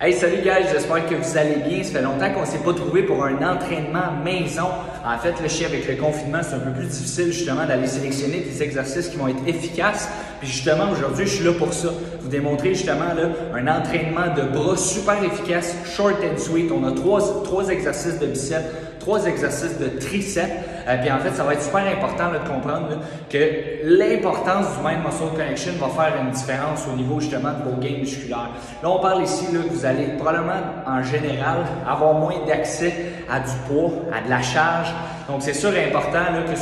Hey, salut guys, j'espère que vous allez bien. Ça fait longtemps qu'on ne s'est pas trouvé pour un entraînement maison. En fait, le chien avec le confinement, c'est un peu plus difficile justement d'aller sélectionner des exercices qui vont être efficaces. Puis justement, aujourd'hui, je suis là pour ça. Vous démontrer justement là, un entraînement de bras super efficace, short and sweet. On a trois exercices de biceps, 3 exercices de triceps. Puis en fait, ça va être super important là, de comprendre là, que l'importance du Mind Muscle Connection va faire une différence au niveau justement de vos gains musculaires. Là, on parle ici là, que vous allez probablement en général avoir moins d'accès à du poids, à de la charge. Donc c'est sûr important là, que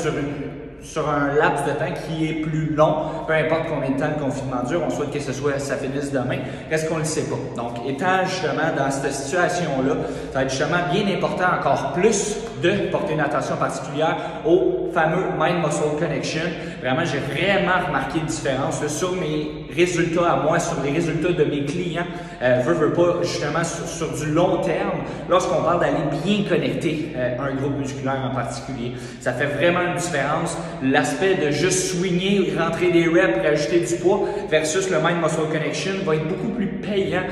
sur un laps de temps qui est plus long, peu importe combien de temps le confinement dure, on souhaite que ça finisse demain, reste qu'on ne le sait pas. Donc, étant justement dans cette situation-là, ça va être justement bien important encore plus de porter une attention particulière au fameux Mind Muscle Connection. Vraiment, j'ai vraiment remarqué une différence là, sur mes résultats à moi, sur les résultats de mes clients. Veux pas, justement, sur du long terme, lorsqu'on parle d'aller bien connecter un groupe musculaire en particulier. Ça fait vraiment une différence. L'aspect de juste swinguer, rentrer des reps, rajouter du poids versus le Mind Muscle Connection va être beaucoup plus payant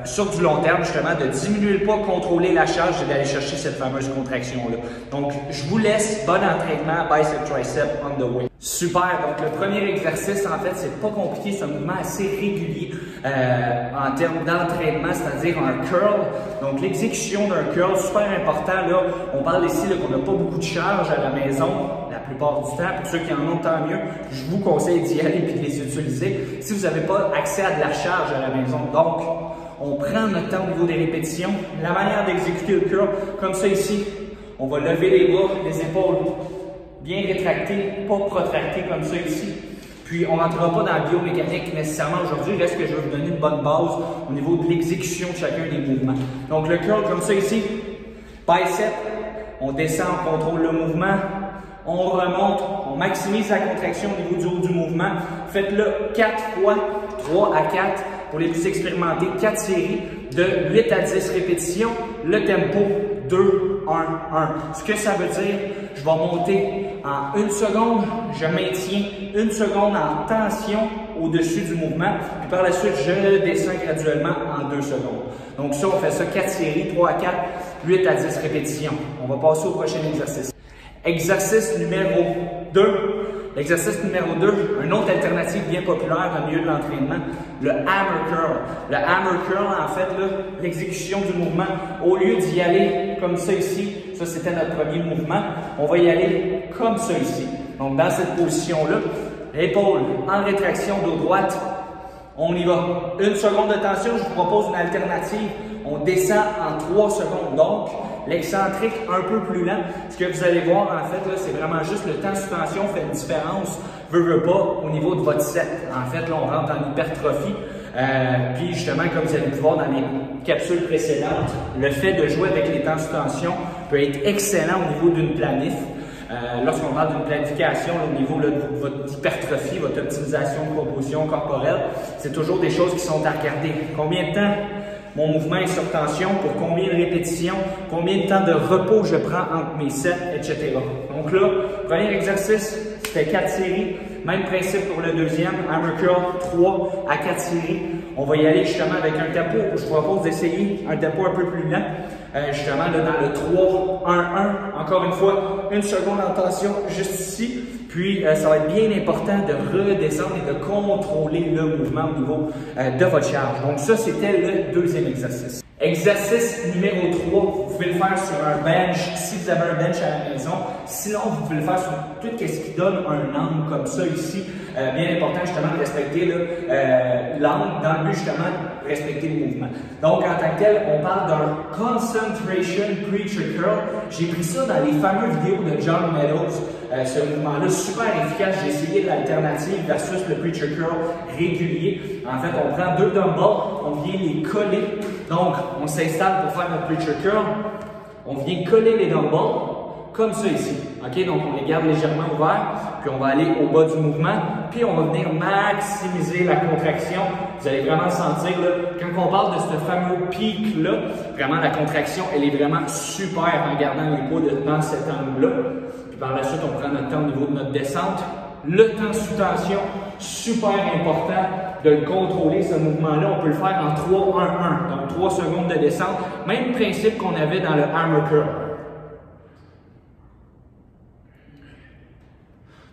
sur du long terme, justement, de diminuer le poids, contrôler la charge et d'aller chercher cette fameuse contraction-là. Donc, je vous laisse bon entraînement, bicep, tricep, on the way. Super! Donc, le premier exercice, en fait, c'est pas compliqué, c'est un mouvement assez régulier en termes d'entraînement, c'est-à-dire un curl. Donc, l'exécution d'un curl, super important, là, on parle ici qu'on n'a pas beaucoup de charge à la maison, la plupart du temps. Pour ceux qui en ont, tant mieux. Je vous conseille d'y aller et de les utiliser si vous n'avez pas accès à de la charge à la maison. Donc, on prend notre temps au niveau des répétitions. La manière d'exécuter le curl, comme ça ici, on va lever les bras, les épaules bien rétractées, pas protractées comme ça ici. Puis, on ne rentrera pas dans la biomécanique nécessairement aujourd'hui. Il reste que je vais vous donner une bonne base au niveau de l'exécution de chacun des mouvements. Donc, le curl comme ça ici, bicep, on descend, on contrôle le mouvement, on remonte, on maximise la contraction au niveau du haut du mouvement. Faites-le 4 fois, 3 à 4 pour les plus expérimentés, 4 séries de 8 à 10 répétitions. Le tempo, 2, 1, 1. Ce que ça veut dire, je vais monter en 1 seconde, je maintiens 1 seconde en tension au-dessus du mouvement, puis par la suite, je descends graduellement en 2 secondes. Donc ça, on fait ça 4 séries, 3 à 4, 8 à 10 répétitions. On va passer au prochain exercice. Exercice numéro 2. L'exercice numéro 2, une autre alternative bien populaire dans le milieu de l'entraînement, le hammer curl. Le hammer curl, en fait, l'exécution du mouvement, au lieu d'y aller comme ça ici, ça c'était notre premier mouvement, on va y aller comme ça ici. Donc dans cette position-là, épaule en rétraction dos droite, on y va. 1 seconde de tension, je vous propose une alternative. On descend en 3 secondes. Donc, l'excentrique un peu plus lent. Ce que vous allez voir, en fait, c'est vraiment juste le temps sous tension fait une différence, veut pas, au niveau de votre set. En fait, là, on rentre en hypertrophie. Puis, justement, comme vous avez pu voir dans les capsules précédentes, le fait de jouer avec les temps sous tension peut être excellent au niveau d'une planif. Lorsqu'on parle d'une planification au niveau là, de votre hypertrophie, votre optimisation de composition corporelle, c'est toujours des choses qui sont à regarder. Combien de temps mon mouvement est sur tension, pour combien de répétitions, combien de temps de repos je prends entre mes sets, etc. Donc là, premier exercice, c'était 4 séries. Même principe pour le deuxième, hammer curl, 3 à 4 séries. On va y aller justement avec un tempo. Je vous propose d'essayer un tempo un peu plus lent. Justement, là, dans le 3, 1, 1. Encore une fois, 1 seconde en tension juste ici. Puis, ça va être bien important de redescendre et de contrôler le mouvement au niveau de votre charge. Donc ça, c'était le deuxième exercice. Exercice numéro 3, vous pouvez le faire sur un bench si vous avez un bench à la maison. Sinon, vous pouvez le faire sur tout ce qui donne un angle comme ça ici. Bien important justement de respecter l'angle dans le but justement de respecter le mouvement. Donc en tant que tel, on parle d'un Concentration Preacher Curl. J'ai pris ça dans les fameuses vidéos de John Meadows. Ce mouvement-là, super efficace. J'ai essayé l'alternative versus le Preacher Curl régulier. En fait, on prend 2 dumbbells, on vient les coller. Donc, on s'installe pour faire notre Preacher Curl. On vient coller les dumbbells comme ça ici. OK? Donc, on les garde légèrement ouverts. Puis, on va aller au bas du mouvement. Puis, on va venir maximiser la contraction. Vous allez vraiment sentir, là, quand on parle de ce fameux pic-là, vraiment, la contraction, elle est vraiment super en gardant les poids dans cet angle-là. Puis, par la suite, on prend notre temps au niveau de notre descente. Le temps sous tension, super important. de le contrôler, ce mouvement-là, on peut le faire en 3-1-1, donc 3 secondes de descente. Même principe qu'on avait dans le hammer curl.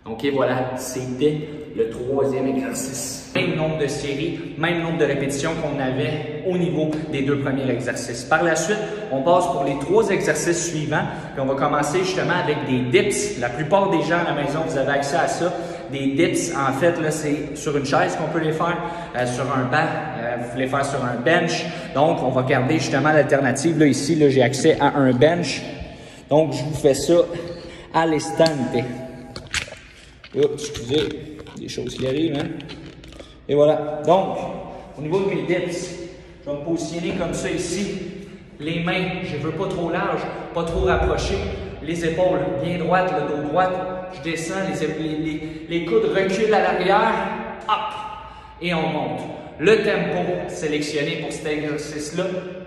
Donc et voilà, c'était le 3e exercice. Même nombre de séries, même nombre de répétitions qu'on avait au niveau des 2 premiers exercices. Par la suite, on passe pour les 3 exercices suivants. Puis on va commencer justement avec des dips. La plupart des gens à la maison, vous avez accès à ça. Des dips, en fait, là, c'est sur une chaise qu'on peut les faire, sur un banc, vous pouvez les faire sur un bench. Donc, on va garder justement l'alternative. Là, ici, là, j'ai accès à un bench. Donc, je vous fais ça à l'instant. Oups, excusez, des choses qui arrivent, hein? Et voilà. Donc, au niveau de mes dips, je vais me positionner comme ça ici. Les mains, je ne veux pas trop large, pas trop rapproché. Les épaules bien droites, le dos droit. Je descends, les coudes reculent à l'arrière. Hop! Et on monte. Le tempo sélectionné pour cet exercice-là,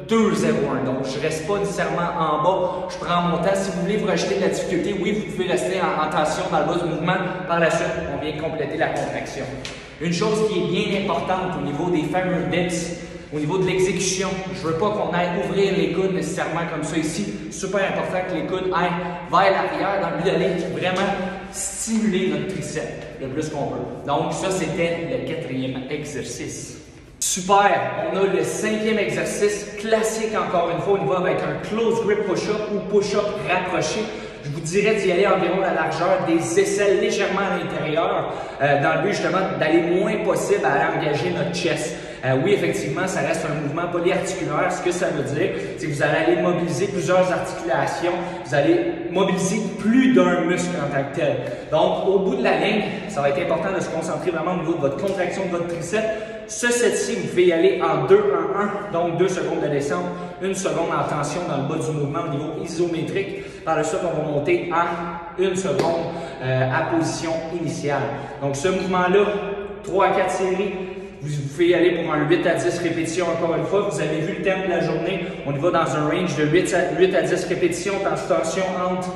2-0-1. Donc, je ne reste pas nécessairement en bas. Je prends mon temps. Si vous voulez vous rajouter de la difficulté, oui, vous pouvez rester en tension dans le bas du mouvement. Par la suite, on vient compléter la contraction. Une chose qui est bien importante au niveau des fameux dips, au niveau de l'exécution, je ne veux pas qu'on aille ouvrir les coudes nécessairement comme ça ici. Super important que les coudes aillent vers l'arrière dans le but d'aller vraiment stimuler notre triceps le plus qu'on peut. Donc ça, c'était le 4e exercice. Super! On a le 5e exercice, classique encore une fois. On y va avec un close grip push-up ou push-up rapproché. Je vous dirais d'y aller environ la largeur des aisselles légèrement à l'intérieur, dans le but justement d'aller le moins possible à engager notre chest. Oui, effectivement, ça reste un mouvement polyarticulaire. Ce que ça veut dire, c'est que vous allez aller mobiliser plusieurs articulations, vous allez mobiliser plus d'un muscle en tant que tel. Donc, au bout de la ligne, ça va être important de se concentrer vraiment au niveau de votre contraction de votre triceps. Ce set-ci, vous pouvez y aller en 2-1-1, donc 2 secondes de descente, 1 seconde en tension dans le bas du mouvement au niveau isométrique. Par la suite, on va monter en 1 seconde à position initiale. Donc, ce mouvement-là, 3 à 4 séries. Vous pouvez y aller pour un 8 à 10 répétitions encore une fois. Vous avez vu le thème de la journée. On y va dans un range de 8 à 10 répétitions, tension entre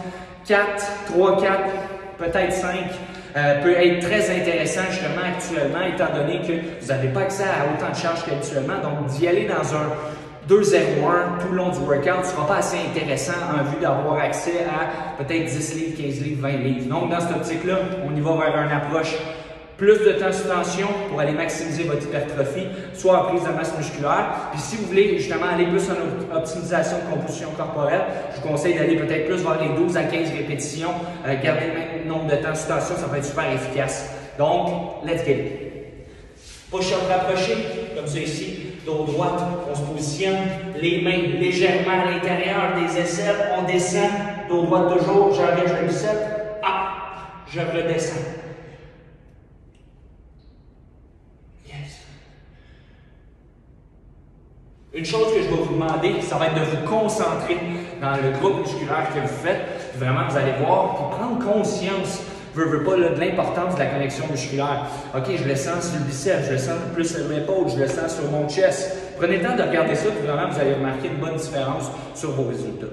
4, 3, 4, peut-être 5. Peut être très intéressant justement actuellement, étant donné que vous n'avez pas accès à autant de charges qu'habituellement. Donc, d'y aller dans un 2-0-1 tout le long du workout ne sera pas assez intéressant en vue d'avoir accès à peut-être 10 livres, 15 livres, 20 livres. Donc, dans cette optique-là, on y va vers une approche plus de temps sous tension pour aller maximiser votre hypertrophie, soit en prise de masse musculaire. Puis si vous voulez justement aller plus en optimisation de composition corporelle, je vous conseille d'aller peut-être plus vers les 12 à 15 répétitions. Garder le même nombre de temps sous tension, ça va être super efficace. Donc, let's get it. Push-up rapproché, comme ça ici, dos droite, on se positionne, les mains légèrement à l'intérieur des aisselles, on descend, dos droite toujours, j'engage le biceps, je redescends. Une chose que je vais vous demander, ça va être de vous concentrer dans le groupe musculaire que vous faites. Vraiment, vous allez voir, puis prendre conscience, veux pas, là, de l'importance de la connexion musculaire. OK, je le sens sur le biceps, je le sens plus sur l'épaule, je le sens sur mon chest. Prenez le temps de regarder ça, puis vraiment, vous allez remarquer une bonne différence sur vos résultats.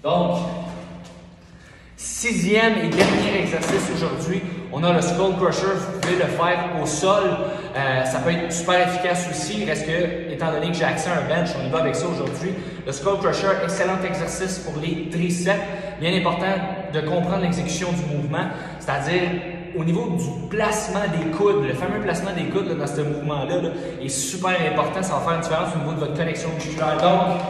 Donc, 6e et dernier exercice aujourd'hui, on a le skull crusher. Vous pouvez le faire au sol. Ça peut être super efficace aussi. Reste que, étant donné que j'ai accès à un bench, on y va avec ça aujourd'hui. Le skull crusher, excellent exercice pour les triceps. Bien important de comprendre l'exécution du mouvement, c'est-à-dire au niveau du placement des coudes. Le fameux placement des coudes là, dans ce mouvement-là est super important. Ça va faire une différence au niveau de votre connexion musculaire. Donc,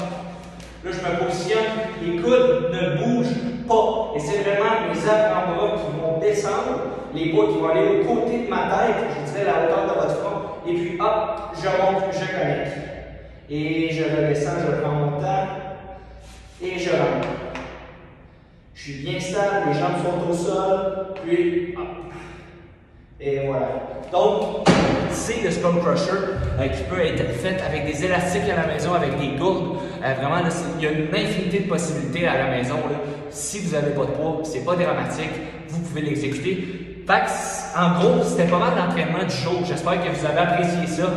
là, je me positionne, les coudes ne bougent pas. Et c'est vraiment mes avant-bras qui vont descendre, les bras qui vont aller au côté de ma tête, je dirais la hauteur de votre front. Et puis hop, je monte, je connecte. Et je redescends, je prends mon temps. Et je rentre. Je suis bien stable, les jambes sont au sol. Puis hop. Et voilà. Donc, c'est le skull crusher qui peut être fait avec des élastiques à la maison, avec des gourdes. Vraiment, là, il y a une infinité de possibilités à la maison. Là. Si vous n'avez pas de poids, c'est pas dramatique, vous pouvez l'exécuter. Fait que, en gros, c'était pas mal d'entraînement du jour. J'espère que vous avez apprécié ça.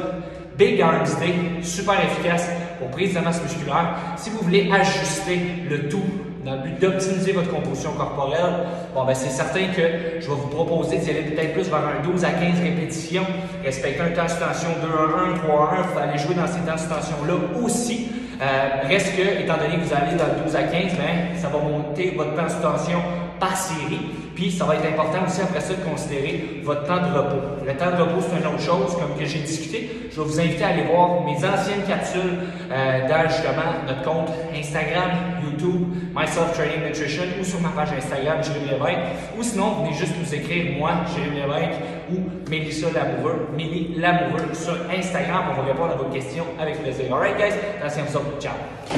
Big Arms Day, super efficace pour prise de masse musculaire. Si vous voulez ajuster le tout dans le but d'optimiser votre composition corporelle, bon, ben, c'est certain que je vais vous proposer d'y aller peut-être plus vers un 12 à 15 répétitions, respecter un temps de suspension 2-1-1, 3-1, vous allez jouer dans ces temps de suspension-là aussi. Reste que, étant donné que vous allez dans le 12 à 15, ben, ça va monter votre temps de suspension par série. Puis, ça va être important aussi après ça de considérer votre temps de repos. Le temps de repos, c'est une autre chose, comme que j'ai discuté. Je vais vous inviter à aller voir mes anciennes capsules dans justement notre compte Instagram, YouTube, Myself Training Nutrition ou sur ma page Instagram, Jérémy Lévesque. Ou sinon, venez juste nous écrire, moi, Jérémy Lévesque, ou Mélissa Lamoureux, Mélie Lamoureux sur Instagram. On va répondre à vos questions avec plaisir. Alright, guys, attention à vous autres. Ciao!